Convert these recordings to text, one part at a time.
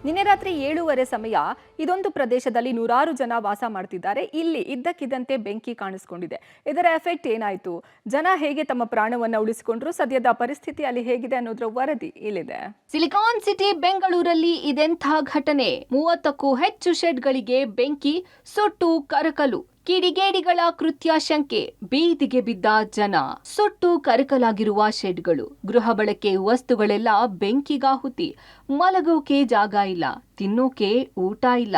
ನಿನ್ನೆ ರಾತ್ರಿ 7:30 ಸಮಯ ಇದೊಂದು ಪ್ರದೇಶದಲ್ಲಿ ನೂರಾರು ಜನ ವಾಸ ಮಾಡ್ತಿದ್ದಾರೆ. ಇಲ್ಲಿ ಇದ್ದಕ್ಕಿದ್ದಂತೆ ಬೆಂಕಿ ಕಾಣಿಸಿಕೊಂಡಿದೆ. ಇದರ ಎಫೆಕ್ಟ್ ಏನಾಯ್ತು, ಜನ ಹೇಗೆ ತಮ್ಮ ಪ್ರಾಣವನ್ನ ಉಳಿಸಿಕೊಂಡ್ರು, ಸದ್ಯದ ಪರಿಸ್ಥಿತಿ ಅಲ್ಲಿ ಹೇಗಿದೆ ಅನ್ನೋದ್ರ ವರದಿ ಇಲ್ಲಿದೆ. ಸಿಲಿಕಾನ್ ಸಿಟಿ ಬೆಂಗಳೂರಲ್ಲಿ ಇದೆಂಥ ಘಟನೆ. 30ಕ್ಕೂ ಹೆಚ್ಚು ಶೆಡ್ಗಳಿಗೆ ಬೆಂಕಿ, ಸುಟ್ಟು ಕರಕಲು. ಕಿಡಿಗೇಡಿಗಳ ಕೃತ್ಯ ಶಂಕೆ, ಬೀದಿಗೆ ಬಿದ್ದ ಜನ. ಸುಟ್ಟು ಕರಕಲಾಗಿರುವ ಶೆಡ್ಗಳು, ಗೃಹ ಬಳಕೆ ವಸ್ತುಗಳೆಲ್ಲ ಬೆಂಕಿಗಾಹುತಿ. ಮಲಗೋಕೆ ಜಾಗ ಇಲ್ಲ, ತಿನ್ನೋಕೆ ಊಟ ಇಲ್ಲ.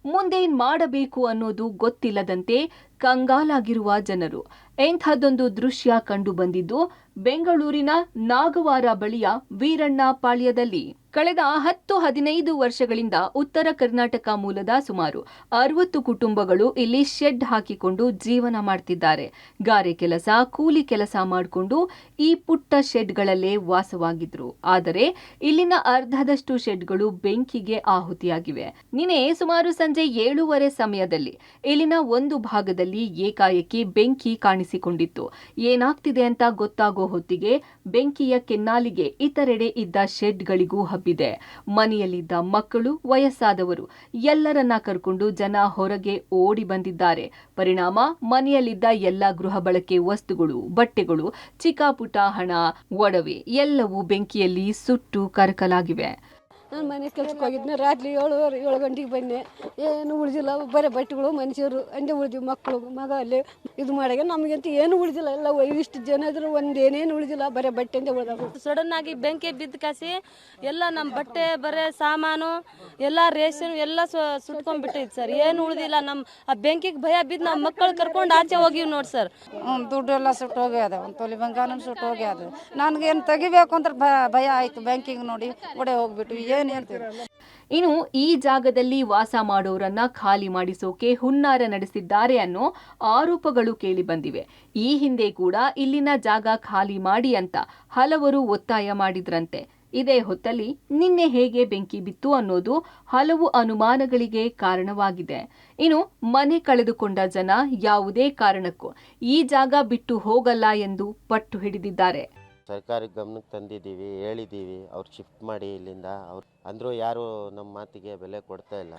ಮುಂದೇನ್ ಮಾಡಬೇಕು ಅನ್ನೋದು ಗೊತ್ತಿಲ್ಲದಂತೆ ಕಂಗಾಲಾಗಿರುವ ಜನರು. ಎಂಥದ್ದೊಂದು ದೃಶ್ಯ ಕಂಡು ಬಂದಿದ್ದು ಬೆಂಗಳೂರಿನ ನಾಗವಾರ ಬಳಿಯ ವೀರಣ್ಣ ಪಾಳ್ಯದಲ್ಲಿ. ಕಳೆದ 10-15 ವರ್ಷಗಳಿಂದ ಉತ್ತರ ಕರ್ನಾಟಕ ಮೂಲದ ಸುಮಾರು 60 ಕುಟುಂಬಗಳು ಇಲ್ಲಿ ಶೆಡ್ ಹಾಕಿಕೊಂಡು ಜೀವನ ಮಾಡ್ತಿದ್ದಾರೆ. ಗಾರೆ ಕೆಲಸ, ಕೂಲಿ ಕೆಲಸ ಮಾಡಿಕೊಂಡು ಈ ಪುಟ್ಟ ಶೆಡ್ಗಳಲ್ಲೇ ವಾಸವಾಗಿದ್ರು. ಆದರೆ ಇಲ್ಲಿನ ಅರ್ಧದಷ್ಟು ಶೆಡ್ಗಳು ಬೆಂಕಿಗೆ ಆಹುತಿಯಾಗಿವೆ. ನಿನ್ನೆ ಸುಮಾರು ಸಂಜೆ 7:30 ಸಮಯದಲ್ಲಿ ಇಲ್ಲಿನ ಒಂದು ಭಾಗದಲ್ಲಿ ಏಕಾಏಕಿ ಬೆಂಕಿ ಕಾಣಿಸಿಕೊಂಡಿತ್ತು. ಏನಾಗ್ತಿದೆ ಅಂತ ಗೊತ್ತಾಗೋ ಹೊತ್ತಿಗೆ ಬೆಂಕಿಯ ಕೆನ್ನಾಲಿಗೆ ಇತರೆಡೆ ಇದ್ದ ಶೆಡ್ಗಳಿಗೂ ಹಬ್ಬಿದೆ. ಮನೆಯಲ್ಲಿದ್ದ ಮಕ್ಕಳು, ವಯಸ್ಸಾದವರು ಎಲ್ಲರನ್ನ ಕರ್ಕೊಂಡು ಜನ ಹೊರಗೆ ಓಡಿ ಬಂದಿದ್ದಾರೆ. ಪರಿಣಾಮ ಮನೆಯಲ್ಲಿದ್ದ ಎಲ್ಲ ಗೃಹ ಬಳಕೆ ವಸ್ತುಗಳು, ಬಟ್ಟೆಗಳು, ಚಿಕ್ಕಪುಟ್ಟ ಹಣ, ಒಡವೆ ಎಲ್ಲವೂ ಬೆಂಕಿಯಲ್ಲಿ ಸುಟ್ಟು ಕರಕಲಾಗಿವೆ. ನಾನು ಮನೆ ಕೆಲ್ಸಕ್ಕೆ ಹೋಗಿದ್ದೆ. ರಾತ್ರಿ 7 ಗಂಟೆಗೆ ಬಂದೆ. ಏನು ಉಳಿದಿಲ್ಲ, ಬರೀ ಬಟ್ಟೆಗಳು, ಮನುಷ್ಯರು ಹಂಗೆ ಉಳಿದಿವಿ. ಮಕ್ಕಳು, ಮಗ ಅಲ್ಲಿ ಇದು ಮಾಡಾಗ ನಮಗಂತೂ ಏನು ಉಳಿದಿಲ್ಲ. ಎಲ್ಲ ಇಷ್ಟು ಜನ ಇದ್ರು ಒಂದೇನೇನು ಉಳಿದಿಲ್ಲ, ಬರೀ ಬಟ್ಟೆಂದೇ ಉಳಿದಾವೆ. ಸಡನ್ ಆಗಿ ಬೆಂಕಿ ಬಿದ್ದ ಕಾಸಿ ಎಲ್ಲ ನಮ್ಮ ಬಟ್ಟೆ, ಬರೀ ಸಾಮಾನು, ಎಲ್ಲ ರೇಷನ್ ಎಲ್ಲ ಸುಟ್ಕೊಂಡ್ಬಿಟ್ಟೈತೆ ಸರ್. ಏನು ಉಳಿದಿಲ್ಲ. ನಮ್ಮ ಆ ಬೆಂಕಿಗೆ ಭಯ ಬಿದ್ದು ನಮ್ಮ ಮಕ್ಕಳು ಕರ್ಕೊಂಡು ಆಚೆ ಹೋಗಿವಿ ನೋಡಿ ಸರ್. ದುಡ್ಡು ಎಲ್ಲ ಸುಟ್ಟು ಹೋಗ್ಯದ, ಒಂದು ತೊಲಿ ಬಂಗಾರನು ಸುಟ್ಟು ಹೋಗ್ಯದ. ನನಗೇನು ತೆಗಿಬೇಕು ಅಂದ್ರೆ ಭಯ ಆಯಿತು. ಬೆಂಕಿಗೆ ನೋಡಿ ಒಡೆ ಹೋಗ್ಬಿಟ್ಟು ಏನು ಹೇಳ್ತೀವಿ. ಇನ್ನು ಈ ಜಾಗದಲ್ಲಿ ವಾಸ ಮಾಡೋರನ್ನ ಖಾಲಿ ಮಾಡಿಸೋಕೆ ಹುನ್ನಾರ ನಡೆಸಿದ್ದಾರೆ ಅನ್ನೋ ಆರೋಪಗಳು ಕೇಳಿ ಬಂದಿವೆ. ಈ ಹಿಂದೆ ಕೂಡ ಇಲ್ಲಿನ ಜಾಗ ಖಾಲಿ ಮಾಡಿ ಅಂತ ಹಲವರು ಒತ್ತಾಯ ಮಾಡಿದ್ರಂತೆ. ಇದೇ ಹೊತ್ತಲ್ಲಿ ನಿನ್ನೆ ಹೇಗೆ ಬೆಂಕಿ ಬಿತ್ತು ಅನ್ನೋದು ಹಲವು ಅನುಮಾನಗಳಿಗೆ ಕಾರಣವಾಗಿದೆ. ಇನ್ನು ಮನೆ ಕಳೆದುಕೊಂಡ ಜನ ಯಾವುದೇ ಕಾರಣಕ್ಕೂ ಈ ಜಾಗ ಬಿಟ್ಟು ಹೋಗಲ್ಲ ಎಂದು ಪಟ್ಟು ಹಿಡಿದಿದ್ದಾರೆ. ಸರ್ಕಾರಿ ಗಮನಕ್ಕೆ ತಂದಿದ್ದೀವಿ, ಹೇಳಿದ್ದೀವಿ, ಅವ್ರು ಶಿಫ್ಟ್ ಮಾಡಿ ಇಲ್ಲಿಂದ. ಅಂದರೂ ಯಾರು ನಮ್ಮ ಮಾತಿಗೆ ಬೆಲೆ ಕೊಡ್ತಾ ಇಲ್ಲ.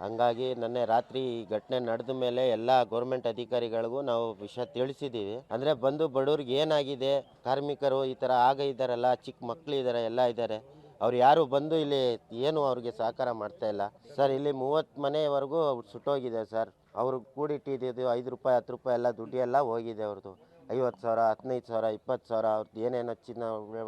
ಹಂಗಾಗಿ ನಿನ್ನೆ ರಾತ್ರಿ ಘಟನೆ ನಡೆದ ಮೇಲೆ ಎಲ್ಲ ಗೌರ್ಮೆಂಟ್ ಅಧಿಕಾರಿಗಳಿಗೂ ನಾವು ವಿಷಯ ತಿಳಿಸಿದ್ದೀವಿ. ಅಂದರೆ ಬಂದು ಬಡವ್ರಿಗೆ ಏನಾಗಿದೆ, ಕಾರ್ಮಿಕರು ಈ ಥರ ಇದ್ದಾರಲ್ಲ, ಚಿಕ್ಕ ಮಕ್ಕಳು ಇದ್ದಾರೆ, ಎಲ್ಲ ಇದ್ದಾರೆ, ಅವ್ರು ಯಾರು ಬಂದು ಇಲ್ಲಿ ಏನು ಅವ್ರಿಗೆ ಸಹಕಾರ ಮಾಡ್ತಾ ಇಲ್ಲ ಸರ್. ಇಲ್ಲಿ 30 ಮನೆವರೆಗೂ ಸುಟ್ಟೋಗಿದೆ ಸರ್. ಅವರು ಕೂಡಿಟ್ಟಿದ್ದು 5 ರೂಪಾಯಿ 10 ರೂಪಾಯಿ ಎಲ್ಲ ದುಡ್ಡು ಎಲ್ಲ ಹೋಗಿದೆ. ಅವ್ರದ್ದು 50,000, 15,000, 20,000 ಅವ್ರದ್ದು ಏನೇನೋ ಚಿನ್ನ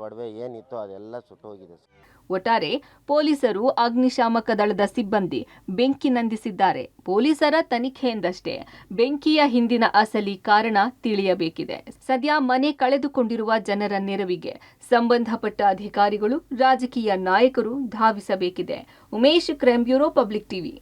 ಒಡವೆ ಏನಿತ್ತು ಅದೆಲ್ಲ ಸುಟ್ಟೋಗಿದೆ ಸರ್. ಒಟ್ಟಾರೆ ಪೊಲೀಸರು, ಅಗ್ನಿಶಾಮಕ ದಳದ ಸಿಬ್ಬಂದಿ ಬೆಂಕಿ ನಂದಿಸಿದ್ದಾರೆ. ಪೊಲೀಸರ ತನಿಖೆಯಿಂದಷ್ಟೇ ಬೆಂಕಿಯ ಹಿಂದಿನ ಅಸಲಿ ಕಾರಣ ತಿಳಿಯಬೇಕಿದೆ. ಸದ್ಯ ಮನೆ ಕಳೆದುಕೊಂಡಿರುವ ಜನರ ನೆರವಿಗೆ ಸಂಬಂಧಪಟ್ಟ ಅಧಿಕಾರಿಗಳು, ರಾಜಕೀಯ ನಾಯಕರು ಧಾವಿಸಬೇಕಿದೆ. Umesh, crime bureau, public TV.